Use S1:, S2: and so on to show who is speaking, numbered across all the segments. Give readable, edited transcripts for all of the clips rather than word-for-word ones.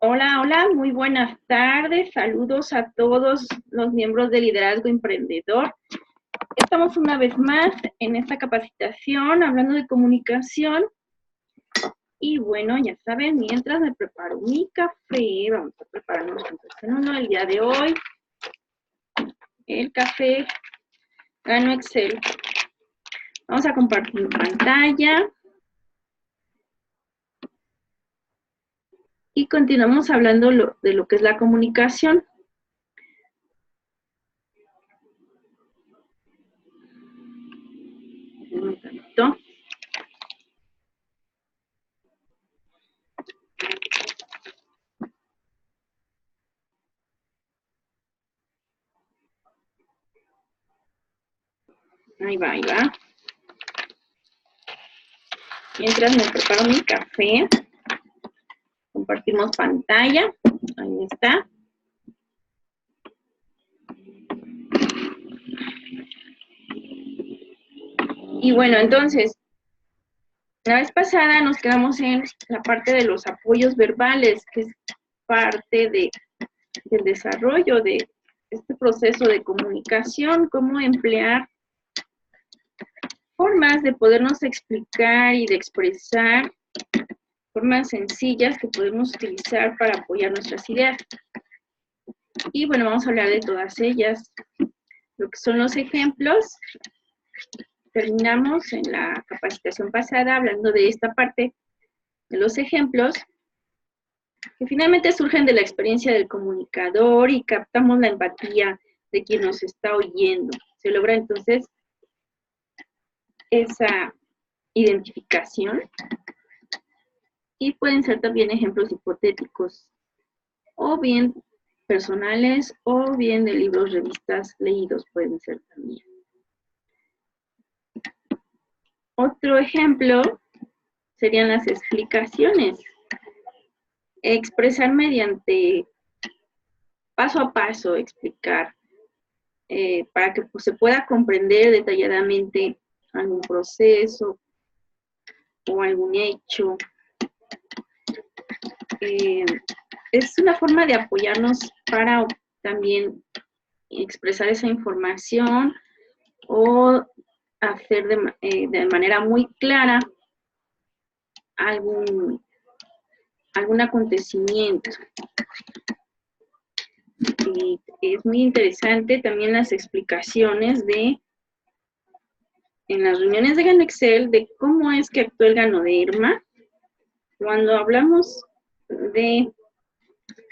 S1: Hola, hola, muy buenas tardes. Saludos a todos los miembros de Liderazgo Emprendedor. Estamos una vez más en esta capacitación hablando de comunicación. Y bueno, ya saben, mientras me preparo mi café, vamos a prepararnos en uno el día de hoy. El café Gano Excel. Vamos a compartir pantalla. Y continuamos hablando de lo que es la comunicación. Un tantito. Ahí va, ahí va. Mientras me preparo mi café, compartimos pantalla. Ahí está. Y bueno, entonces, la vez pasada nos quedamos en la parte de los apoyos verbales, que es parte del desarrollo de este proceso de comunicación, cómo emplear formas de podernos explicar y de expresar, formas sencillas que podemos utilizar para apoyar nuestras ideas. Y bueno, vamos a hablar de todas ellas. Lo que son los ejemplos. Terminamos en la capacitación pasada hablando de esta parte de los ejemplos, que finalmente surgen de la experiencia del comunicador y captamos la empatía de quien nos está oyendo. Se logra entonces esa identificación y pueden ser también ejemplos hipotéticos o bien personales o bien de libros, revistas leídos pueden ser también. Otro ejemplo serían las explicaciones. Expresar mediante paso a paso, explicar para que pues, se pueda comprender detalladamente algún proceso o algún hecho. Es una forma de apoyarnos para también expresar esa información o hacer de manera muy clara algún acontecimiento. Y es muy interesante también las explicaciones en las reuniones de Gano Excel de cómo es que actuó el ganoderma cuando hablamos de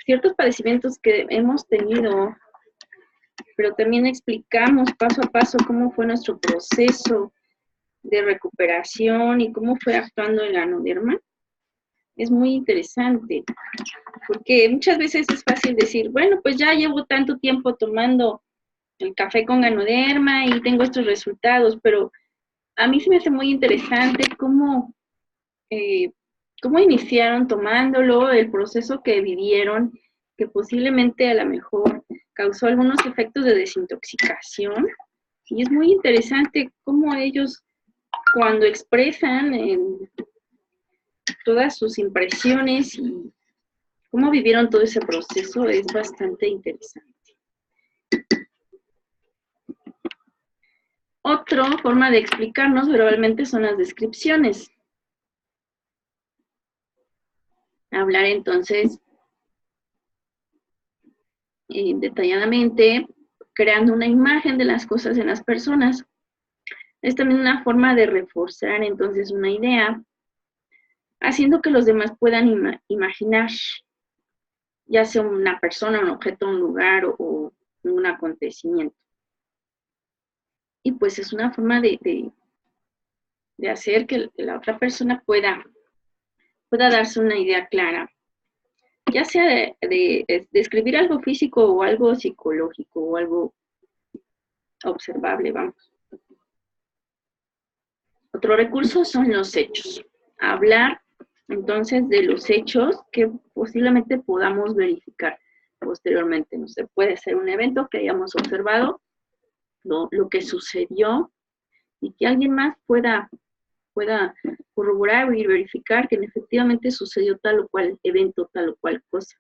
S1: ciertos padecimientos que hemos tenido, pero también explicamos paso a paso cómo fue nuestro proceso de recuperación y cómo fue actuando el ganoderma. Es muy interesante, porque muchas veces es fácil decir, bueno, pues ya llevo tanto tiempo tomando el café con ganoderma y tengo estos resultados, pero a mí se me hace muy interesante cómo iniciaron tomándolo, el proceso que vivieron, que posiblemente a lo mejor causó algunos efectos de desintoxicación. Y es muy interesante cómo ellos, cuando expresan todas sus impresiones y cómo vivieron todo ese proceso, es bastante interesante. Otra forma de explicarnos verbalmente son las descripciones. Hablar entonces detalladamente, creando una imagen de las cosas en las personas. Es también una forma de reforzar entonces una idea, haciendo que los demás puedan imaginar, ya sea una persona, un objeto, un lugar o un acontecimiento. Y pues es una forma de hacer que la otra persona pueda darse una idea clara, ya sea de describir algo físico o algo psicológico o algo observable, vamos. Otro recurso son los hechos. Hablar entonces de los hechos que posiblemente podamos verificar posteriormente. No sé, puede ser un evento que hayamos observado, lo que sucedió y que alguien más pueda pueda corroborar y verificar que efectivamente sucedió tal o cual evento, tal o cual cosa.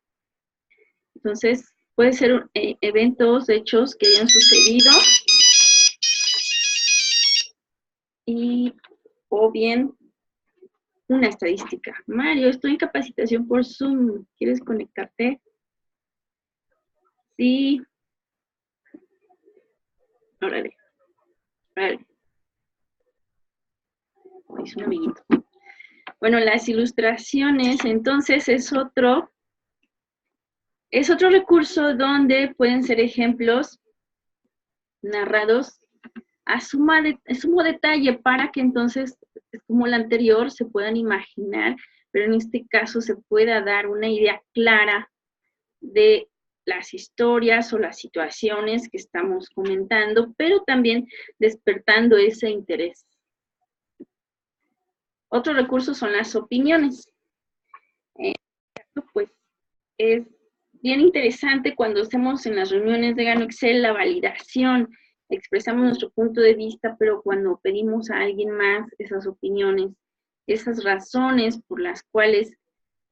S1: Entonces, puede ser eventos, hechos que hayan sucedido o bien una estadística. Mario, estoy en capacitación por Zoom. ¿Quieres conectarte? Sí. Órale. Órale. Es un amiguito. Bueno, las ilustraciones, entonces, es otro recurso donde pueden ser ejemplos narrados a sumo detalle para que entonces, como el anterior, se puedan imaginar, pero en este caso se pueda dar una idea clara de las historias o las situaciones que estamos comentando, pero también despertando ese interés. Otro recurso son las opiniones. Pues es bien interesante cuando hacemos en las reuniones de Gano Excel la validación, expresamos nuestro punto de vista, pero cuando pedimos a alguien más esas opiniones, esas razones por las cuales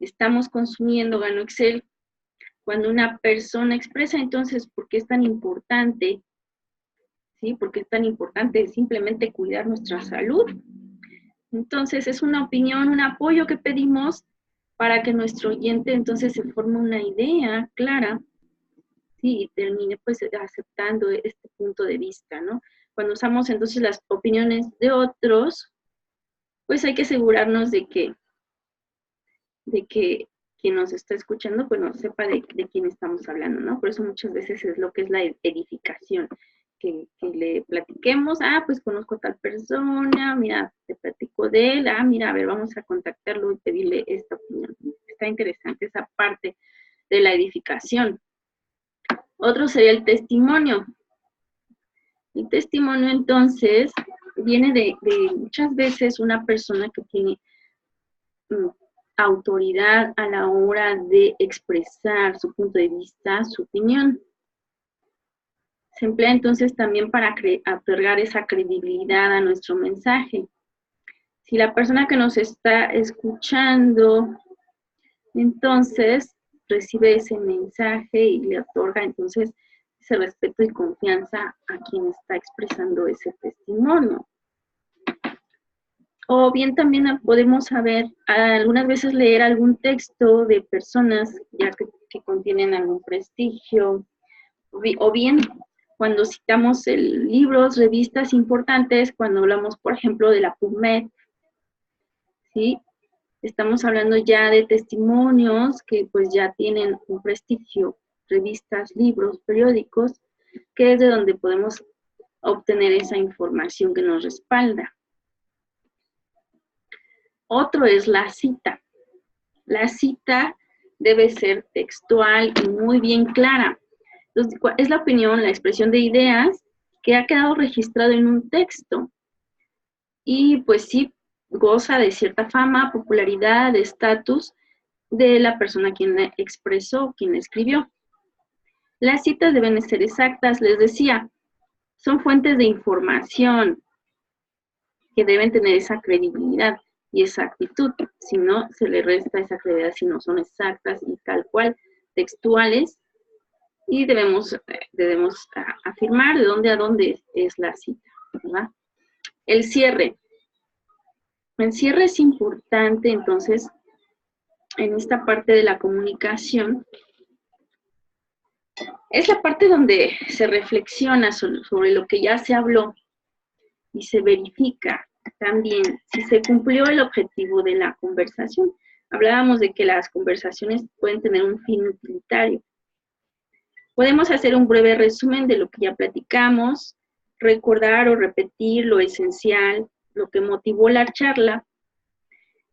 S1: estamos consumiendo Gano Excel, cuando una persona expresa entonces por qué es tan importante, ¿sí? ¿Por qué es tan importante simplemente cuidar nuestra salud? Entonces es una opinión, un apoyo que pedimos para que nuestro oyente entonces se forme una idea clara, ¿sí? Y termine pues aceptando este punto de vista, ¿no? Cuando usamos entonces las opiniones de otros, pues hay que asegurarnos de que quien nos está escuchando, pues no sepa de quién estamos hablando, ¿no? Por eso muchas veces es lo que es la edificación, que le platiquemos, pues conozco a tal persona, mira, te platico de él, mira, a ver, vamos a contactarlo y pedirle esta opinión. Está interesante esa parte de la edificación. Otro sería el testimonio. El testimonio, entonces, viene de muchas veces una persona que tiene autoridad a la hora de expresar su punto de vista, su opinión. Se emplea entonces también para otorgar esa credibilidad a nuestro mensaje. Si la persona que nos está escuchando, entonces recibe ese mensaje y le otorga entonces ese respeto y confianza a quien está expresando ese testimonio. O bien también podemos saber, algunas veces leer algún texto de personas ya que contienen algún prestigio, o bien cuando citamos libros, revistas importantes, cuando hablamos, por ejemplo, de la PubMed, ¿sí? Estamos hablando ya de testimonios que pues ya tienen un prestigio, revistas, libros, periódicos, que es de donde podemos obtener esa información que nos respalda. Otro es la cita. La cita debe ser textual y muy bien clara. Entonces, es la opinión, la expresión de ideas que ha quedado registrado en un texto. Y pues sí, goza de cierta fama, popularidad, estatus de la persona quien la expresó, quien la escribió. Las citas deben ser exactas, les decía, son fuentes de información que deben tener esa credibilidad y exactitud, si no, se le resta esa credibilidad si no son exactas y tal cual, textuales, y debemos afirmar de dónde a dónde es la cita, ¿verdad? El cierre. El cierre es importante, entonces, en esta parte de la comunicación, es la parte donde se reflexiona sobre lo que ya se habló y se verifica también si se cumplió el objetivo de la conversación. Hablábamos de que las conversaciones pueden tener un fin utilitario. Podemos hacer un breve resumen de lo que ya platicamos, recordar o repetir lo esencial, lo que motivó la charla,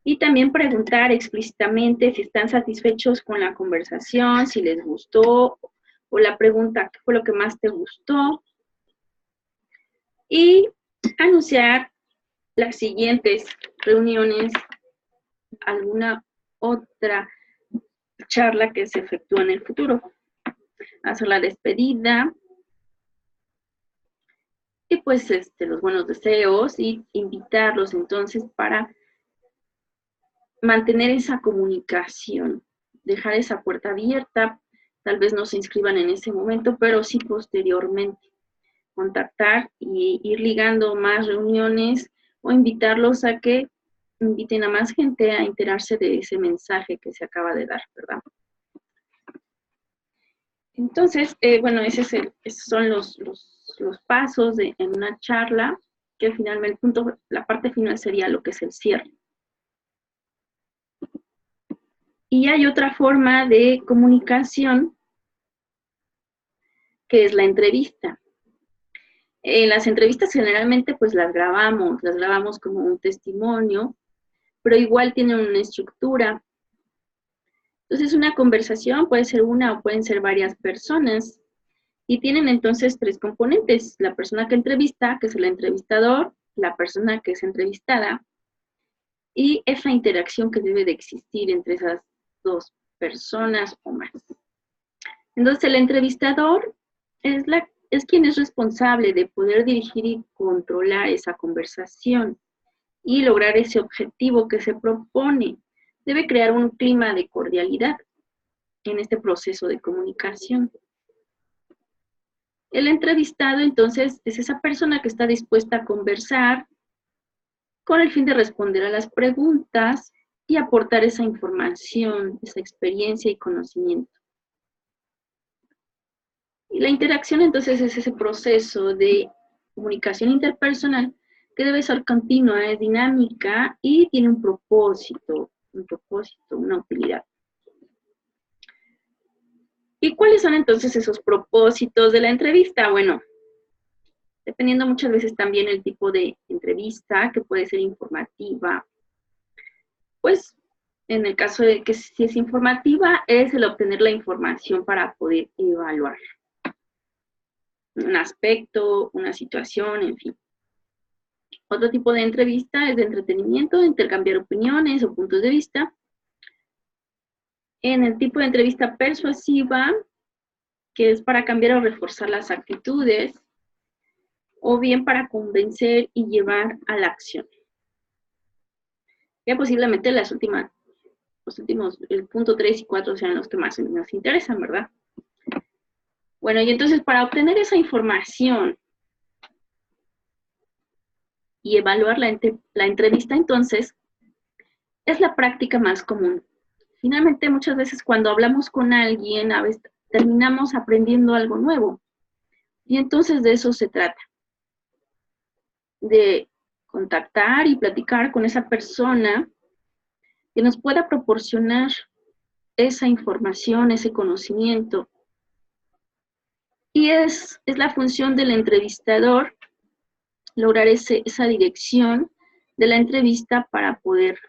S1: y también preguntar explícitamente si están satisfechos con la conversación, si les gustó, o la pregunta, ¿qué fue lo que más te gustó? Y anunciar las siguientes reuniones, alguna otra charla que se efectúa en el futuro. Hacer la despedida y pues los buenos deseos y invitarlos entonces para mantener esa comunicación, dejar esa puerta abierta, tal vez no se inscriban en ese momento, pero sí posteriormente contactar y ir ligando más reuniones o invitarlos a que inviten a más gente a enterarse de ese mensaje que se acaba de dar, ¿verdad? Entonces, bueno, esos son los pasos en una charla, que finalmente la parte final sería lo que es el cierre. Y hay otra forma de comunicación, que es la entrevista. Las entrevistas generalmente pues las grabamos como un testimonio, pero igual tienen una estructura. Entonces una conversación puede ser una o pueden ser varias personas, y tienen entonces 3 componentes: la persona que entrevista, que es el entrevistador, la persona que es entrevistada, y esa interacción que debe de existir entre esas 2 personas o más. Entonces el entrevistador es quien es responsable de poder dirigir y controlar esa conversación y lograr ese objetivo que se propone. Debe crear un clima de cordialidad en este proceso de comunicación. El entrevistado, entonces, es esa persona que está dispuesta a conversar con el fin de responder a las preguntas y aportar esa información, esa experiencia y conocimiento. Y la interacción, entonces, es ese proceso de comunicación interpersonal que debe ser continua, es dinámica y tiene un propósito, una utilidad. ¿Y cuáles son entonces esos propósitos de la entrevista? Bueno, dependiendo muchas veces también el tipo de entrevista, que puede ser informativa, pues en el caso de que si es informativa, es el obtener la información para poder evaluar un aspecto, una situación, en fin. Otro tipo de entrevista es de entretenimiento, intercambiar opiniones o puntos de vista. En el tipo de entrevista persuasiva, que es para cambiar o reforzar las actitudes, o bien para convencer y llevar a la acción. Ya posiblemente los últimos, el punto 3 y 4 sean los que más nos interesan, ¿verdad? Bueno, y entonces para obtener esa información y evaluar la entrevista, entonces, es la práctica más común. Finalmente, muchas veces cuando hablamos con alguien, a veces terminamos aprendiendo algo nuevo. Y entonces de eso se trata. De contactar y platicar con esa persona que nos pueda proporcionar esa información, ese conocimiento. Y es la función del entrevistador lograr esa dirección de la entrevista para poder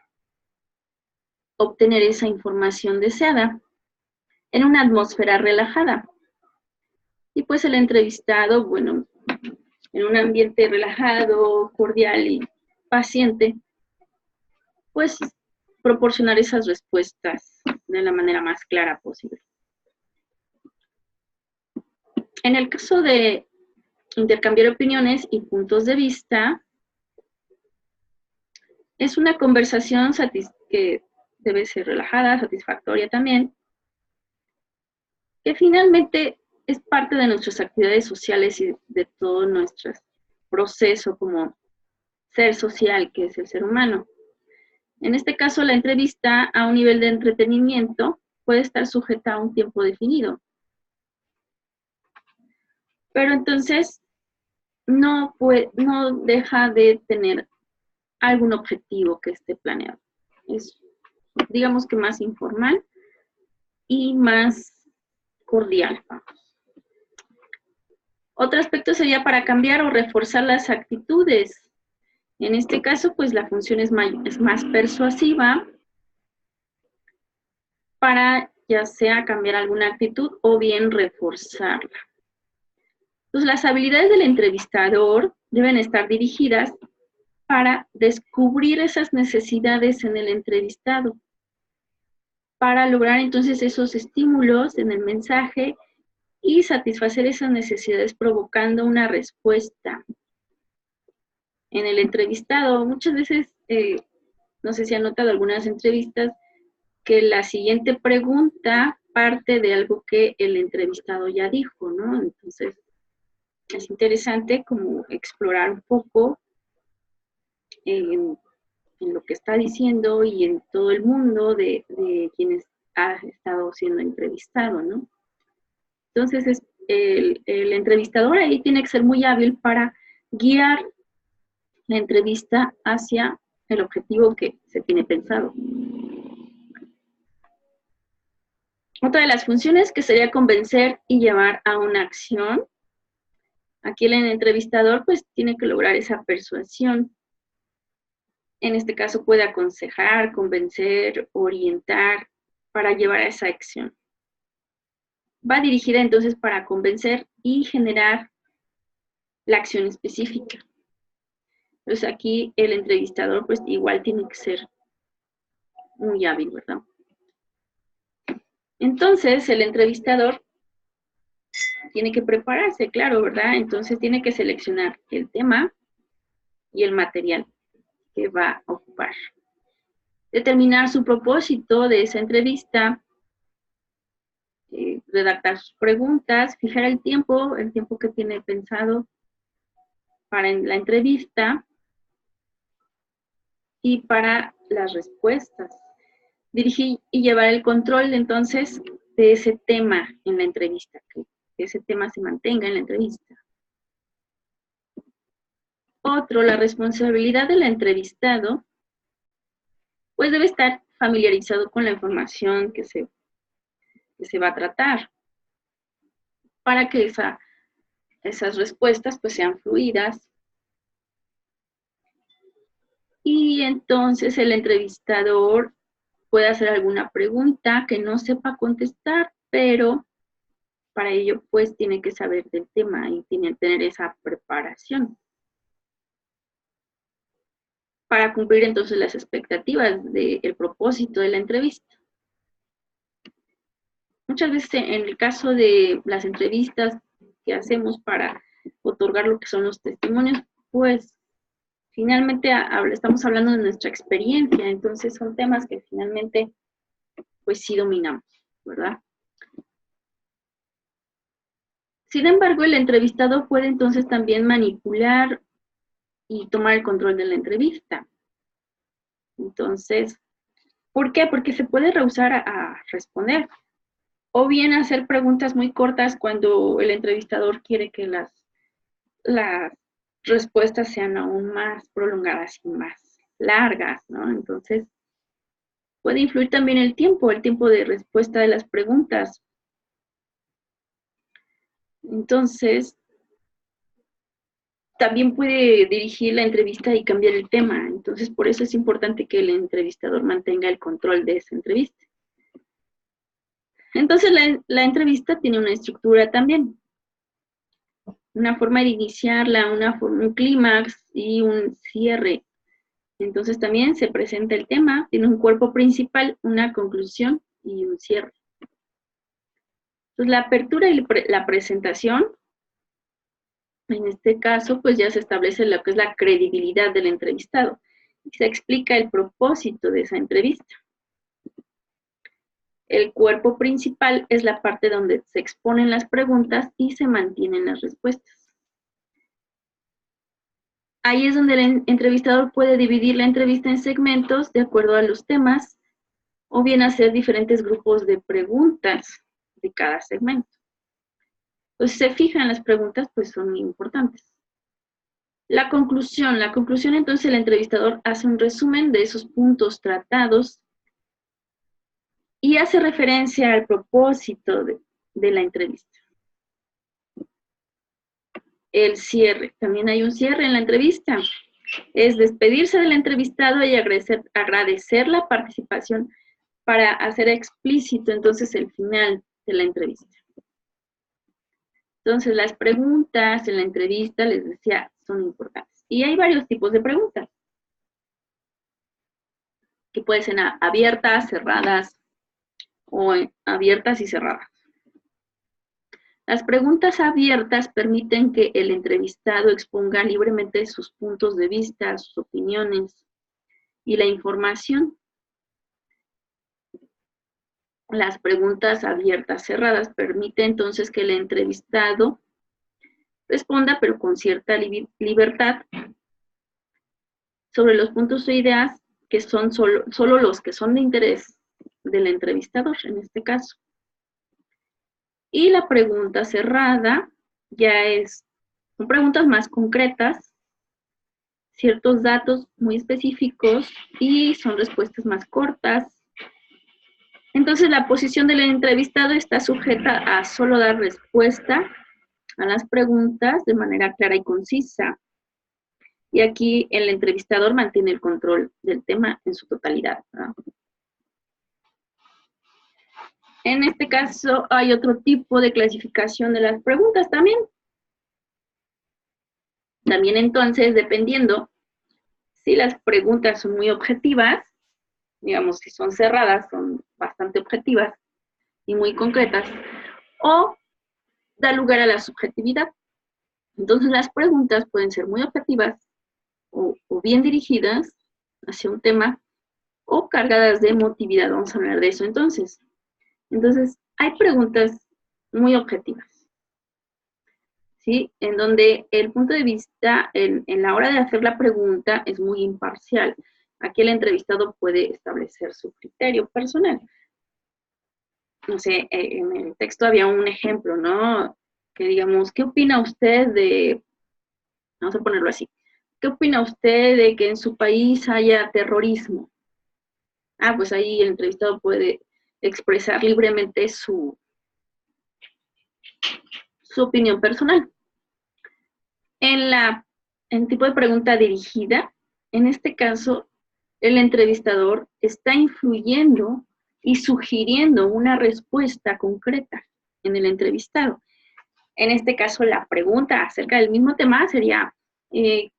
S1: obtener esa información deseada en una atmósfera relajada. Y pues el entrevistado, bueno, en un ambiente relajado, cordial y paciente, pues proporcionar esas respuestas de la manera más clara posible. En el caso de intercambiar opiniones y puntos de vista, es una conversación que debe ser relajada, satisfactoria también, que finalmente es parte de nuestras actividades sociales y de todo nuestro proceso como ser social que es el ser humano. En este caso, la entrevista a un nivel de entretenimiento puede estar sujeta a un tiempo definido. Pero entonces no deja de tener algún objetivo que esté planeado. Es, digamos que más informal y más cordial. Otro aspecto sería para cambiar o reforzar las actitudes. En este caso, pues la función es más persuasiva para ya sea cambiar alguna actitud o bien reforzarla. Entonces, las habilidades del entrevistador deben estar dirigidas para descubrir esas necesidades en el entrevistado, para lograr entonces esos estímulos en el mensaje y satisfacer esas necesidades provocando una respuesta en el entrevistado. Muchas veces, no sé si han notado algunas entrevistas, que la siguiente pregunta parte de algo que el entrevistado ya dijo, ¿no? Entonces, es interesante como explorar un poco en, en lo que está diciendo y en todo el mundo de quienes ha estado siendo entrevistado, ¿no? Entonces, el entrevistador ahí tiene que ser muy hábil para guiar la entrevista hacia el objetivo que se tiene pensado. Otra de las funciones que sería convencer y llevar a una acción. Aquí el entrevistador pues tiene que lograr esa persuasión. En este caso puede aconsejar, convencer, orientar para llevar a esa acción. Va dirigida entonces para convencer y generar la acción específica. Entonces aquí el entrevistador pues igual tiene que ser muy hábil, ¿verdad? Entonces el entrevistador tiene que prepararse, claro, ¿verdad? Entonces tiene que seleccionar el tema y el material que va a ocupar. Determinar su propósito de esa entrevista, redactar sus preguntas, fijar el tiempo que tiene pensado para la entrevista y para las respuestas. Dirigir y llevar el control entonces de ese tema en la entrevista, que ese tema se mantenga en la entrevista. Otro, la responsabilidad del entrevistado, pues debe estar familiarizado con la información que se va a tratar, para que esas respuestas pues sean fluidas. Y entonces el entrevistador puede hacer alguna pregunta que no sepa contestar, pero para ello pues tiene que saber del tema y tiene que tener esa preparación para cumplir entonces las expectativas del propósito de la entrevista. Muchas veces en el caso de las entrevistas que hacemos para otorgar lo que son los testimonios, pues finalmente estamos hablando de nuestra experiencia, entonces son temas que finalmente pues sí dominamos, ¿verdad? Sin embargo, el entrevistado puede entonces también manipular y tomar el control de la entrevista. Entonces, ¿por qué? Porque se puede rehusar a responder. O bien hacer preguntas muy cortas cuando el entrevistador quiere que las respuestas sean aún más prolongadas y más largas, ¿no? Entonces, puede influir también el tiempo de respuesta de las preguntas. Entonces, también puede dirigir la entrevista y cambiar el tema. Entonces, por eso es importante que el entrevistador mantenga el control de esa entrevista. Entonces, la entrevista tiene una estructura también. Una forma de iniciarla, un clímax y un cierre. Entonces, también se presenta el tema, tiene un cuerpo principal, una conclusión y un cierre. Entonces, la apertura y la presentación, en este caso, pues ya se establece lo que es la credibilidad del entrevistado y se explica el propósito de esa entrevista. El cuerpo principal es la parte donde se exponen las preguntas y se mantienen las respuestas. Ahí es donde el entrevistador puede dividir la entrevista en segmentos de acuerdo a los temas o bien hacer diferentes grupos de preguntas de cada segmento. Entonces, se fijan las preguntas, pues son muy importantes. La conclusión entonces el entrevistador hace un resumen de esos puntos tratados y hace referencia al propósito de la entrevista. El cierre, también hay un cierre en la entrevista, es despedirse del entrevistado y agradecer la participación para hacer explícito entonces el final de la entrevista. Entonces, las preguntas en la entrevista, les decía, son importantes. Y hay varios tipos de preguntas, que pueden ser abiertas, cerradas, o abiertas y cerradas. Las preguntas abiertas permiten que el entrevistado exponga libremente sus puntos de vista, sus opiniones y la información. Las preguntas abiertas cerradas permiten entonces que el entrevistado responda, pero con cierta libertad, sobre los puntos o ideas que son solo los que son de interés del entrevistador, en este caso. Y la pregunta cerrada ya son preguntas más concretas, ciertos datos muy específicos y son respuestas más cortas. Entonces la posición del entrevistado está sujeta a solo dar respuesta a las preguntas de manera clara y concisa. Y aquí el entrevistador mantiene el control del tema en su totalidad, ¿no? En este caso hay otro tipo de clasificación de las preguntas también. También entonces, dependiendo si las preguntas son muy objetivas, digamos, si son cerradas, son bastante objetivas y muy concretas, o da lugar a la subjetividad. Entonces las preguntas pueden ser muy objetivas o bien dirigidas hacia un tema o cargadas de emotividad. Vamos a hablar de eso entonces. Entonces, hay preguntas muy objetivas, ¿sí? En donde el punto de vista en la hora de hacer la pregunta es muy imparcial. Aquí el entrevistado puede establecer su criterio personal. No sé, en el texto había un ejemplo, ¿no? Que digamos, ¿qué opina usted de, vamos a ponerlo así, ¿qué opina usted de que en su país haya terrorismo? Ah, pues ahí el entrevistado puede expresar libremente su opinión personal. En tipo de pregunta dirigida, en este caso, el entrevistador está influyendo y sugiriendo una respuesta concreta en el entrevistado. En este caso, la pregunta acerca del mismo tema sería, ¿qué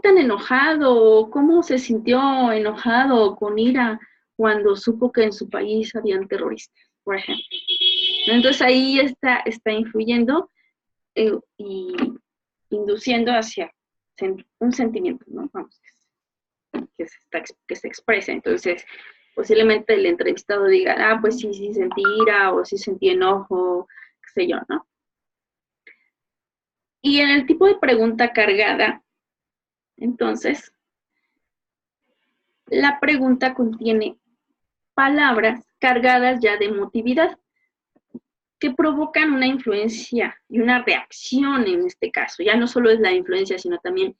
S1: tan enojado, cómo se sintió enojado con ira cuando supo que en su país habían terroristas, por ejemplo? Entonces ahí está influyendo y induciendo hacia un sentimiento, ¿no? Vamos, que se exprese. Entonces, posiblemente el entrevistado diga, ah, pues sí, sí sentí ira o sí sentí enojo, qué sé yo, ¿no? Y en el tipo de pregunta cargada, entonces, la pregunta contiene palabras cargadas ya de emotividad que provocan una influencia y una reacción en este caso. Ya no solo es la influencia, sino también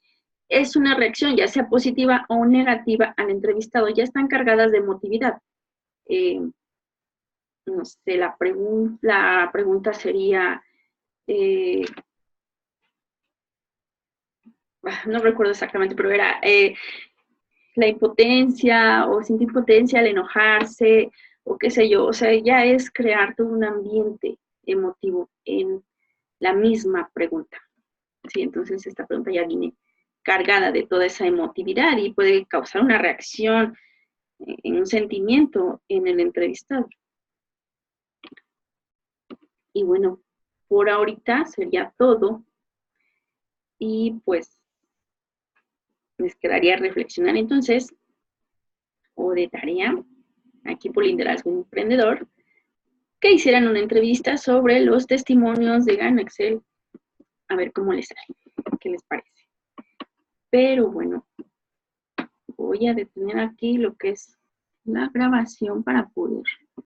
S1: es una reacción, ya sea positiva o negativa, al entrevistado. Ya están cargadas de emotividad. No sé, la pregunta sería, no recuerdo exactamente, pero era la impotencia o sentir impotencia al enojarse o qué sé yo. O sea, ya es crear todo un ambiente emotivo en la misma pregunta. Sí, entonces esta pregunta ya viene cargada de toda esa emotividad y puede causar una reacción en un sentimiento en el entrevistado. Y bueno, por ahorita sería todo. Y pues les quedaría reflexionar entonces, o de tarea, aquí por Liderazgo Emprendedor, que hicieran una entrevista sobre los testimonios de Gana Excel, a ver cómo les sale, qué les parece. Pero bueno, voy a detener aquí lo que es la grabación para poder